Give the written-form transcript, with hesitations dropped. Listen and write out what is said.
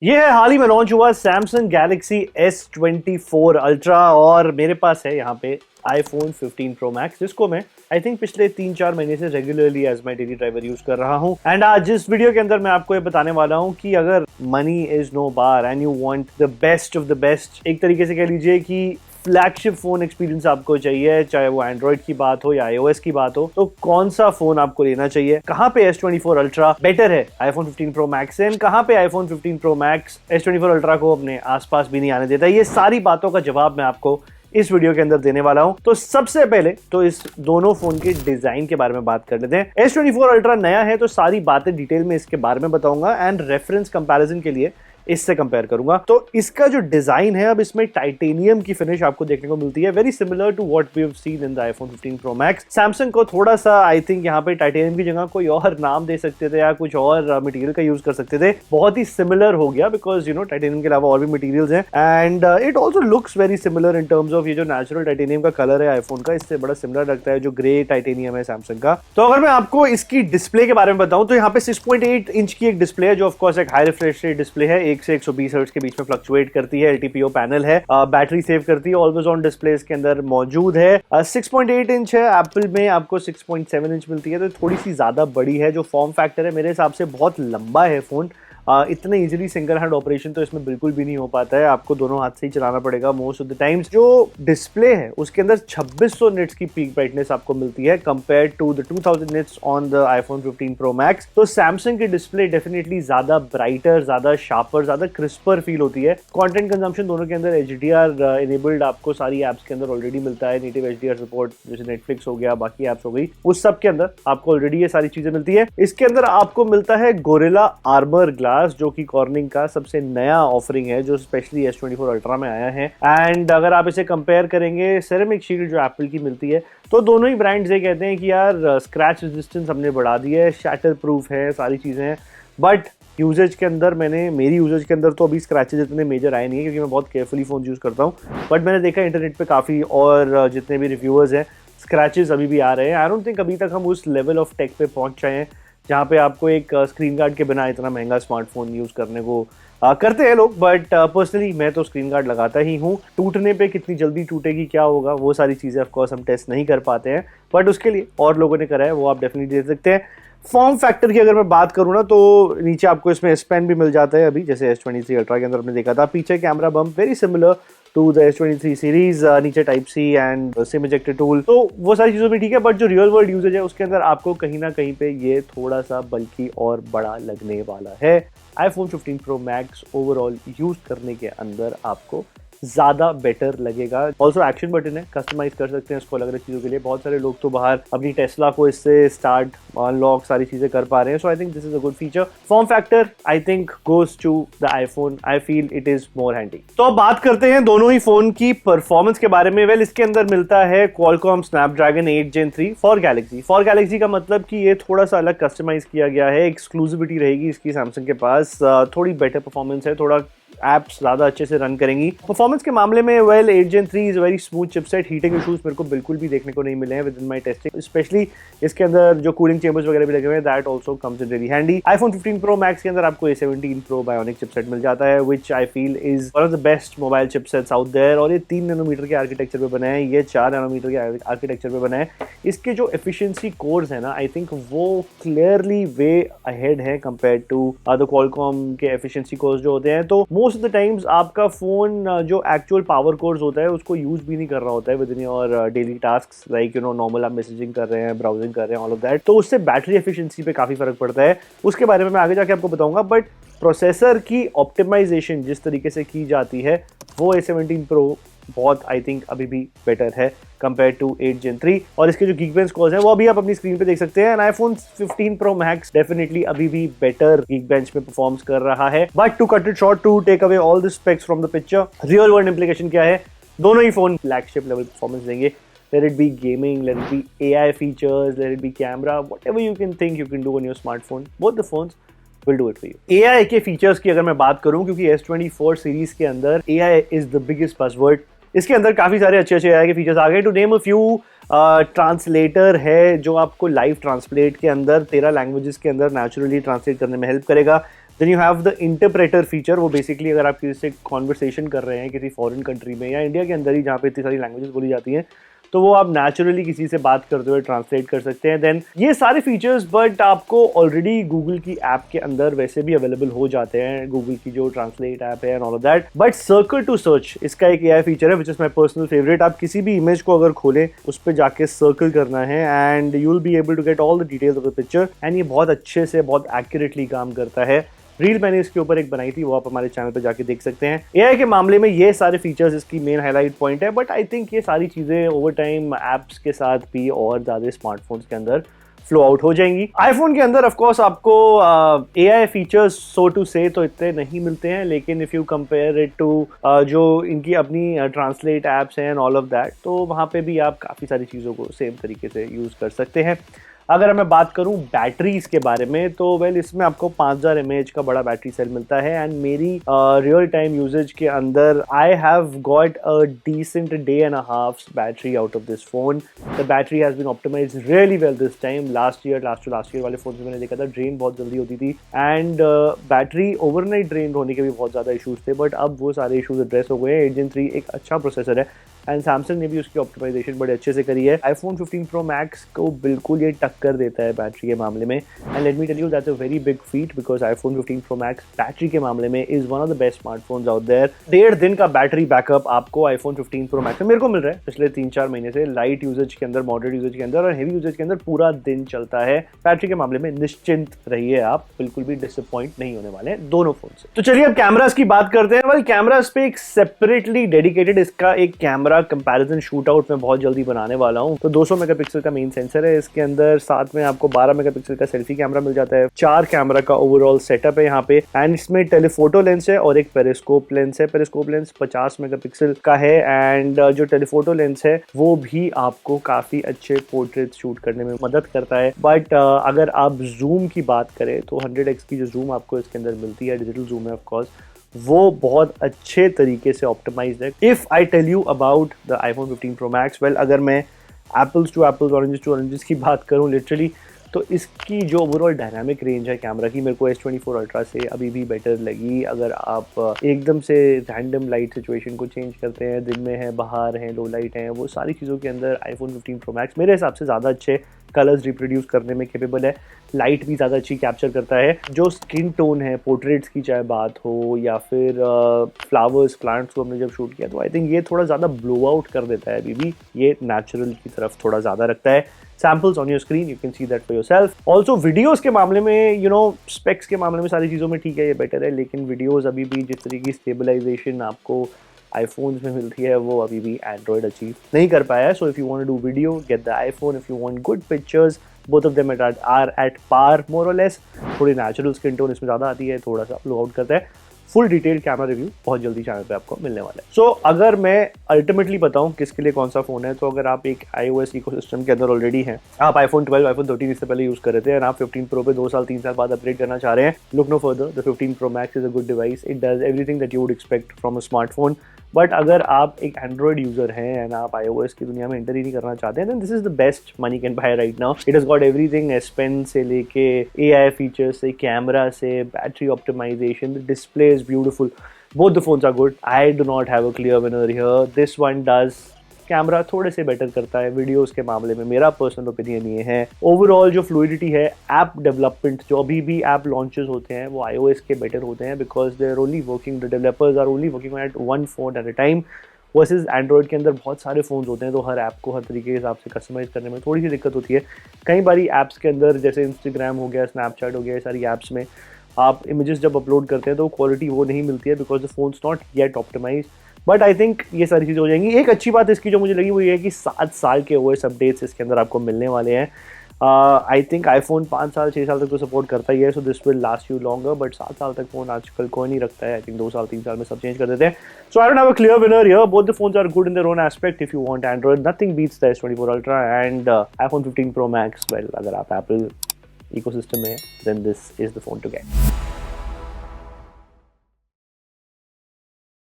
ये है हाल ही में लॉन्च हुआ Samsung Galaxy S24 Ultra और मेरे पास है यहाँ पे iPhone 15 Pro Max जिसको मैं आई थिंक पिछले 3-4 महीने से regularly as my daily driver use कर रहा हूँ। एंड आज इस वीडियो के अंदर मैं आपको ये बताने वाला हूँ कि अगर money is no bar and you want the best of the best, एक तरीके से कह लीजिए कि फ्लैगशिप फोन एक्सपीरियंस आपको चाहिए, चाहे वो एंड्रॉइड की बात हो या iOS की बात हो, तो कौन सा फोन आपको लेना चाहिए, कहां पे S24 Ultra बेटर है iPhone 15 Pro Max से, कहां पे iPhone 15 Pro Max S24 Ultra को अपने आसपास भी नहीं आने देता, ये सारी बातों का जवाब मैं आपको इस वीडियो के अंदर देने वाला हूं। तो सबसे पहले तो इस दोनों फोन के डिजाइन के बारे में बात कर लेते हैं। S24 Ultra नया है तो सारी बातें डिटेल में इसके बारे में बताऊंगा एंड रेफरेंस कंपैरिजन के लिए इससे कंपेयर करूंगा। तो इसका जो डिजाइन है, अब इसमें टाइटेनियम की फिनिश आपको देखने को मिलती है, very similar to what we have seen in the iPhone 15 Pro Max। Samsung को थोड़ा सा आई थिंक यहाँ पे टाइटेनियम की जगह कोई और नाम दे सकते थे या कुछ और मटेरियल का यूज कर सकते थे, बहुत ही सिमिलर हो गया बिकॉज टाइटेनियम के अलावा और भी मटेरियल्स हैं and it also looks very similar in terms of ये जो नेचुरल टाइटेनियम का कलर है आईफोन का, इससे बड़ा सिमिलर लगता है जो ग्रे टाइटेनियम है सैमसंग का। तो अगर मैं आपको इसकी डिस्प्ले के बारे में बताऊं तो यहाँ पे 6.8 इंच की एक डिस्प्ले है जो ऑफकोर्स एक हाई रिफ्रेश रेट डिस्प्ले है, 1 से 120 हर्ट्ज के बीच में फ्लक्चुएट करती है, LTPO पैनल है, बैटरी सेव करती है, ऑलवेज ऑन डिस्प्ले इसके अंदर मौजूद है। 6.8 इंच है, एप्पल में आपको 6.7 इंच मिलती है, तो थोड़ी सी ज्यादा बड़ी है। जो फॉर्म फैक्टर है मेरे हिसाब से बहुत लंबा है फोन, इतने इजीली सिंगल हैंड ऑपरेशन तो इसमें बिल्कुल भी नहीं हो पाता है, आपको दोनों हाथ से ही चलाना पड़ेगा मोस्ट ऑफ द टाइम्स। जो डिस्प्ले है उसके अंदर 2600 निट्स की पीक ब्राइटनेस आपको मिलती है compare to the 2000 nits on the iPhone 15 Pro Max। तो सैमसंग की डिस्प्ले डेफिनेटली ज्यादा ब्राइटर, ज्यादा शार्पर, ज्यादा क्रिस्पर फील होती है। कंटेंट कंजम्पशन दोनों के अंदर HDR इनेबल्ड आपको सारी एप्स के अंदर ऑलरेडी मिलता है, नेटिव HDR सपोर्ट जैसे नेटफ्लिक्स हो गया, बाकी एप्स हो गई, उस सब के अंदर आपको ऑलरेडी ये सारी चीजें मिलती है। इसके अंदर आपको मिलता है गोरिल्ला आर्मर ग्लास जो कि कॉर्निंग का सबसे नया ऑफरिंग है जो स्पेशली S24 Ultra में आया है। एंड अगर आप इसे कंपेयर करेंगे सेरेमिक शील्ड जो एप्पल की मिलती है, तो दोनों ही ब्रांड्स ये कहते हैं कि यार स्क्रैच रेजिस्टेंस हमने बढ़ा दी है, शैटर प्रूफ है, सारी चीजें हैं, बट यूजेज के अंदर मेरी यूजेज के अंदर तो अभी स्क्रैचेज इतने मेजर आए नहीं है क्योंकि मैं बहुत केयरफुली फोन यूज करता हूँ, बट मैंने देखा इंटरनेट पे काफी और जितने भी रिव्यूअर्स हैं स्क्रैचेस अभी भी आ रहे हैं। आई डोंट थिंक अभी तक हम उस लेवल ऑफ टेक पे पहुंच जाए हैं जहाँ पे आपको एक स्क्रीन गार्ड के बिना इतना महंगा स्मार्टफोन यूज करने को करते हैं लोग, बट पर्सनली मैं तो स्क्रीन गार्ड लगाता ही हूँ। टूटने पे कितनी जल्दी टूटेगी, क्या होगा, वो सारी चीज़ें ऑफकोर्स हम टेस्ट नहीं कर पाते हैं, बट उसके लिए और लोगों ने करा है, वो आप डेफिनेटली देख सकते हैं। फॉर्म फैक्टर की अगर मैं बात करूँ ना तो नीचे आपको इसमें S Pen भी मिल जाता है, अभी जैसे S23 Ultra के अंदर हमने देखा था। पीछे camera bump very similar to the S23 series, नीचे type C and SIM ejector tool, तो वो सारी चीज़ों में ठीक है, बट जो रियल वर्ल्ड यूजेज है उसके अंदर आपको कहीं ना कहीं पे ये थोड़ा सा बल्कि और बड़ा लगने वाला है। iPhone 15 Pro Max overall use करने के अंदर आपको ज्यादा बेटर लगेगा। ऑल्सो एक्शन बटन है, कस्टमाइज कर सकते हैं इसको अलग अलग चीजों के लिए। बहुत सारे लोग तो बाहर अपनी टेस्ला को इससे स्टार्ट, अनलॉक, सारी चीजें कर पा रहे हैं, so I think this is a good feature. Form factor I think goes to the iPhone, I feel it is more handy. तो अब बात करते हैं दोनों ही फोन की परफॉर्मेंस के बारे में। वेल, इसके अंदर मिलता है Qualcomm Snapdragon 8 Gen 3 for Galaxy. For Galaxy का मतलब कि ये थोड़ा सा अलग कस्टमाइज किया गया है, एक्सक्लूसिविटी रहेगी इसकी सैमसंग के पास, थोड़ी बेटर परफॉर्मेंस है, थोड़ा एप्स ज्यादा अच्छे से रन करेंगी। परफॉर्मेंस के मामले में well 8 Gen 3 is very smooth chipset, heating issues मेरे को बिल्कुल भी देखने को नहीं मिले हैं with in my testing. Specially इसके अंदर जो कूलिंग चेंबर्स वगैरह भी लगे हुए हैं, that also comes in really handy. iPhone 15 Pro Max के अंदर आपको A17 Pro बायोनिक चिपसेट मिल जाता है, which I feel is one of the best mobile chipsets out there, और ये 3 नैनोमीटर के आर्किटेक्चर पे बना है, ये 4 नैनोमीटर के आर्किटेक्चर पे बना है। इसके जो एफिशिएंसी कोर्स है ना, आई थिंक वो क्लियरली वे अहेड है कंपेयर टू द Qualcomm के एफिशिएंसी कोर्स जो होते हैं। तो मोस्ट ऑफ द टाइम्स आपका फोन जो एक्चुअल पावर कोर्स होता है उसको यूज भी नहीं कर रहा होता है with in your daily tasks, like normal आप मैसेजिंग कर रहे हैं, ब्राउजिंग कर रहे हैं, ऑल ऑफ दैट, तो उससे बैटरी एफिशिएंसी पे काफी फर्क पड़ता है। उसके बारे में मैं आगे जाके आपको बताऊंगा, बट प्रोसेसर की ऑप्टिमाइजेशन जिस तरीके से की जाती है वो A17 Pro बहुत आई थिंक अभी भी बेटर है कंपेयर टू 8 Gen 3, और इसके जो Geekbench स्कोर्स हैं वो अभी आप अपनी स्क्रीन पे देख सकते हैं। And iPhone 15 Pro Max definitely अभी भी बेटर Geekbench में परफॉर्म्स कर रहा है, but to cut it short, to take away all the specs from the picture, real world implication क्या है, दोनों ही फोन फ्लैगशिप लेवल परफॉर्मेंस देंगे। Let it be gaming, let it be AI features, let it be camera, whatever you can think you can do on your smartphone, both the phones will do it for you. AI के features की अगर मैं बात करूं, क्योंकि S24 series के अंदर AI is the biggest buzzword, इसके अंदर काफी सारे अच्छे AI के फीचर्स आ गए। To name a few, translator है जो आपको लाइव ट्रांसलेट के अंदर 13 लैंग्वेजेस के अंदर नेचुरली ट्रांसलेट करने में हेल्प करेगा। Then you have the interpreter feature. वो बेसिकली अगर आप किसी से कॉन्वर्सेशन कर रहे हैं किसी फॉरेन कंट्री में या इंडिया के अंदर ही जहाँ पे इतनी सारी लैंग्वेजेस बोली जाती हैं, तो वो आप नेचुरली किसी से बात करते हुए ट्रांसलेट कर सकते हैं। देन ये सारे फीचर्स बट आपको ऑलरेडी गूगल की ऐप के अंदर वैसे भी अवेलेबल हो जाते हैं, गूगल की जो ट्रांसलेट ऐप है and all of that. But circle to search इसका एक एआई फीचर है which is my personal favourite. आप किसी भी इमेज को अगर खोलें उस पर जाके सर्कल करना है and you will be able to get all the details of the picture and ये बहुत अच्छे से बहुत एक्यूरेटली काम करता है। रील मैंने इसके ऊपर एक बनाई थी, वो आप हमारे चैनल पे जाके देख सकते हैं। एआई के मामले में ये सारे फीचर्स इसकी मेन हाईलाइट पॉइंट है, बट आई थिंक ये सारी चीज़ें ओवर टाइम ऐप्स के साथ भी और ज़्यादा स्मार्टफोन्स के अंदर फ्लो आउट हो जाएंगी। आईफोन के अंदर ऑफ कोर्स आपको AI features so to say तो इतने नहीं मिलते हैं, लेकिन if you compare it to जो इनकी अपनी ट्रांसलेट ऐप्स हैं एंड ऑल ऑफ दैट, तो वहाँ पे भी आप काफ़ी सारी चीज़ों को सेम तरीके से यूज़ कर सकते हैं। अगर मैं बात करूं बैटरीज के बारे में तो वेल इसमें आपको 5000 mAh का बड़ा बैटरी सेल मिलता है एंड मेरी रियल टाइम यूजेज के अंदर I have got a decent day and a half battery out of this phone. The battery has been optimized really well this time. Last to last year वाले phone में मैंने देखा था drain बहुत जल्दी होती थी एंड बैटरी ओवरनाइट ड्रेन होने के भी बहुत ज़्यादा इशूज़ थे, बट अब वो सारे इशूज़ एड्रेस हो गए हैं। 8 Gen 3 एक अच्छा प्रोसेसर है एंड सैमसंग ने भी उसकी ऑप्टिमाइजेशन बड़े अच्छे से करी है। आईफोन 15 Pro Max को बिल्कुल ये टक्कर देता है बैटरी के मामले में and let me tell you that's a very big feat because iPhone 15 Pro Max battery के मामले में is one of the best smartphones out there. 1.5 दिन का बैटरी बैकअप आपको आईफोन 15 Pro Max में मेरे को मिल रहा है पिछले 3-4 महीने से। लाइट यूजेज के अंदर, मॉडरेट यूजेज के अंदर और हेवी यूजेज के अंदर पूरा दिन चलता है। बैटरी के मामले में निश्चिंत रहिए, आप बिल्कुल भी डिसअपॉइंट नहीं होने वाले हैं दोनों फोन से। तो चलिए अब कैमरास की बात करते हैं। वेल कैमरास पे एक सेपरेटली डेडिकेटेड इसका एक कैमरा कंपैरिजन शूट आउट में बहुत जल्दी बनाने वाला हूं। तो 200 मेगापिक्सल का मेन सेंसर है इसके अंदर, साथ में आपको 12 मेगापिक्सल का सेल्फी कैमरा मिल जाता है। 4 कैमरा का ओवरऑल सेटअप है यहाँ पे एंड इसमें टेलीफोटो लेंस है और एक पेरिस्कोप लेंस है। पेरिस्कोप लेंस 50 मेगापिक्सल का है एंड जो टेलीफोटो लेंस है वो भी आपको काफी अच्छे पोर्ट्रेट शूट करने में मदद करता है। बट अगर आप जूम की बात करें तो 100x की जो जूम आपको इसके अंदर मिलती है, डिजिटल जूम है ऑफकोर्स, वो बहुत अच्छे तरीके से ऑप्टिमाइज्ड है। If I tell you about the iPhone 15 Pro Max, well अगर मैं apples to apples, oranges to oranges की बात करूं लिटरली, तो इसकी जो ओवरऑल डायनामिक रेंज है कैमरा की मेरे को S24 अल्ट्रा से अभी भी बेटर लगी। अगर आप एकदम से रैंडम लाइट सिचुएशन को चेंज करते हैं, दिन में है, बाहर है, लो लाइट है, वो सारी चीज़ों के अंदर आईफोन 15 Pro Max मेरे हिसाब से ज़्यादा अच्छे कलर्स रिप्रोड्यूस करने में कैपेबल है। लाइट भी ज़्यादा अच्छी कैप्चर करता है। जो स्किन टोन है, पोर्ट्रेट्स की चाहे बात हो या फिर फ्लावर्स, प्लांट्स को हमने जब शूट किया तो आई थिंक ये थोड़ा ज़्यादा ब्लो आउट कर देता है। अभी भी ये नेचुरल की तरफ थोड़ा ज़्यादा रखता है। Samples on your screen, you can see that for yourself. Also videos के मामले में स्पेक्स के मामले में सारी चीज़ों में ठीक है, ये बेटर है, लेकिन वीडियोस अभी भी जिस तरीके की स्टेबलाइजेशन आपको आईफोन्स में मिलती है वो अभी भी एंड्रॉयड अचीव नहीं कर पाया है। So if you want to do video, get the iPhone. If you want good pictures, both of them are at par more or less. थोड़ी नेचुरल स्किन टोन इसमें ज़्यादा आती है, थोड़ा सा ब्लो आउट करता है। फुल डिटेल कैमरा रिव्यू बहुत जल्दी चैनल पे आपको मिलने वाला है। सो अगर मैं अल्टीमेटली बताऊं किसके लिए कौन सा फोन है, तो अगर आप एक iOS इकोसिस्टम के अंदर ऑलरेडी हैं, आप आईफोन 12, आईफोन 13 इससे पहले यूज कर रहे थे और आप 15 Pro पे 2 साल 3 साल बाद अपग्रेड करना चाह रहे हैं, look no further, the 15 Pro Max is a good device. It does everything that you would expect from a smartphone. But अगर आप एक एंड्रॉइड यूजर हैं एंड आप iOS की दुनिया में एंटर ही नहीं करना चाहते हैं, then this is the best money can buy right now. It has got everything, S Pen से लेके AI फीचर्स से, कैमरा से, battery optimization, the display is beautiful. Both the phones are good. I do not have a clear winner here. This one does. Camera थोड़े से better करता है। Videos के मामले में मेरा पर्सनल ओपिनियन ये है। ओवरऑल जो फ्लूइडिटी है, ऐप डेवलपमेंट, जो अभी भी ऐप लॉन्चेस होते हैं वो iOS के बेटर होते हैं because they are only working, the developers are only working at one phone at a time. Versus Android के अंदर बहुत सारे फ़ोन्स होते हैं तो हर ऐप को हर तरीके के हिसाब से कस्टमाइज़ करने में थोड़ी सी दिक्कत होती है। कई बारी ऐप्स के अंदर जैसे इंस्टाग्राम हो गया, स्नैपचैट हो गया, ये सारी ऐप्स में आप इमेजेस जब अपलोड करते हैं तो क्वालिटी वो नहीं मिलती है because the phones not yet optimize. But I think ये सारी चीज़ें हो जाएंगी। एक अच्छी बात इसकी जो मुझे लगी वो ये है कि 7 साल के OS अपडेट्स इसके अंदर आपको मिलने वाले हैं। आई थिंक आईफोन 5 साल 6 साल तक तो सपोर्ट करता ही है, so this will last you longer. But 7 साल तक फोन आजकल कोई नहीं रखता है। आई थिंक 2 साल 3 साल में सब चेंज कर देते हैं। So I don't have a clear winner here. Both the phones are good in their own aspect. If you want Android, nothing beats the S24 ultra and iPhone 15 Pro Max। Well अगर आप Apple ecosystem में, then this is the phone to gate.